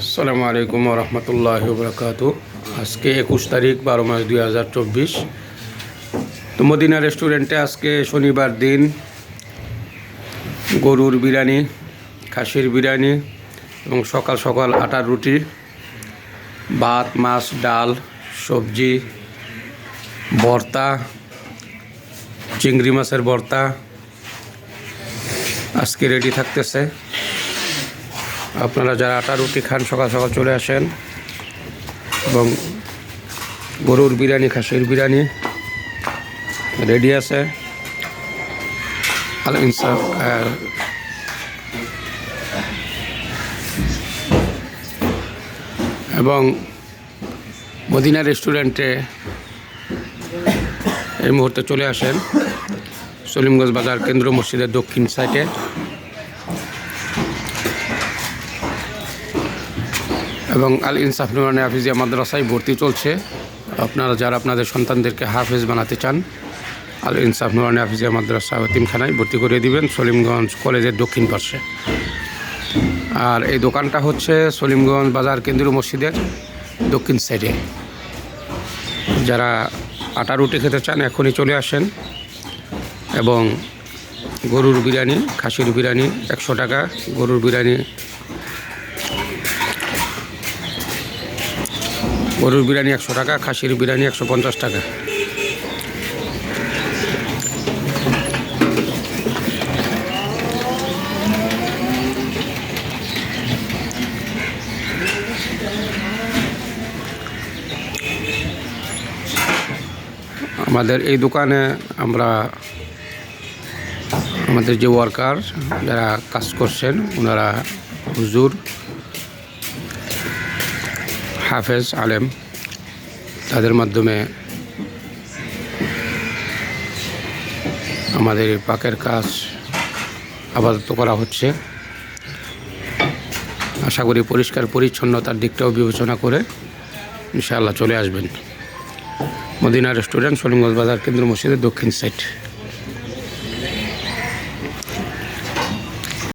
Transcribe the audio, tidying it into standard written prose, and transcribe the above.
আসসালামু আলাইকুম রহমতুল্লাহি বরকাতু। আজকে 21 তারিখ 12 মাস 2024। তো মদিনা রেস্টুরেন্টে আজকে শনিবার দিন গরুর বিরিয়ানি, খাসির বিরিয়ানি এবং সকাল সকাল আটার রুটি, ভাত, মাছ, ডাল, সবজি, ভর্তা, চিংড়ি মাছের ভর্তা আজকে রেডি থাকতেছে। আপনারা যারা আটা রুটি খান সকাল সকাল চলে আসেন। এবং গরুর বিরিয়ানি, খাসির বিরিয়ানি রেডি আছে। আল ইনসাফ এবং মদিনা রেস্টুরেন্টে এই মুহূর্তে চলে আসেন সলিমগঞ্জ বাজার কেন্দ্র মসজিদের দক্ষিণ সাইডে। এবং আল ইনসাফ নুরানি হাফিজিয়া মাদ্রাসায় ভর্তি চলছে। আপনারা যারা আপনাদের সন্তানদেরকে হাফেজ বানাতে চান, আল ইনসাফ নুরানি হাফিজিয়া মাদ্রাসা এতিমখানায় ভর্তি করে দিবেন সলিমগঞ্জ কলেজের দক্ষিণ পাশে। আর এই দোকানটা হচ্ছে সলিমগঞ্জ বাজার কেন্দ্রীয় মসজিদের দক্ষিণ সাইডে। যারা আটা রুটি খেতে চান এখনই চলে আসেন। এবং গরুর বিরিয়ানি, খাসির বিরিয়ানি 100 টাকা, গরুর বিরিয়ানি 100 টাকা, খাসির বিরিয়ানি 150 টাকা। আমাদের এই দোকানে আমরা আমাদের যে ওয়ার্কার যারা কাজ করছেন ওনারা হুজুর, হাফেজ, আলেম, তাদের মাধ্যমে আমাদের পাকের কাজ আপাতত করা হচ্ছে। আশা করি পরিষ্কার পরিচ্ছন্নতার দিকটাও বিবেচনা করে ইনশাআল্লাহ চলে আসবেন মদিনা রেস্টুরেন্ট, সলিমগঞ্জ বাজার কেন্দ্র মসজিদের দক্ষিণ সাইড।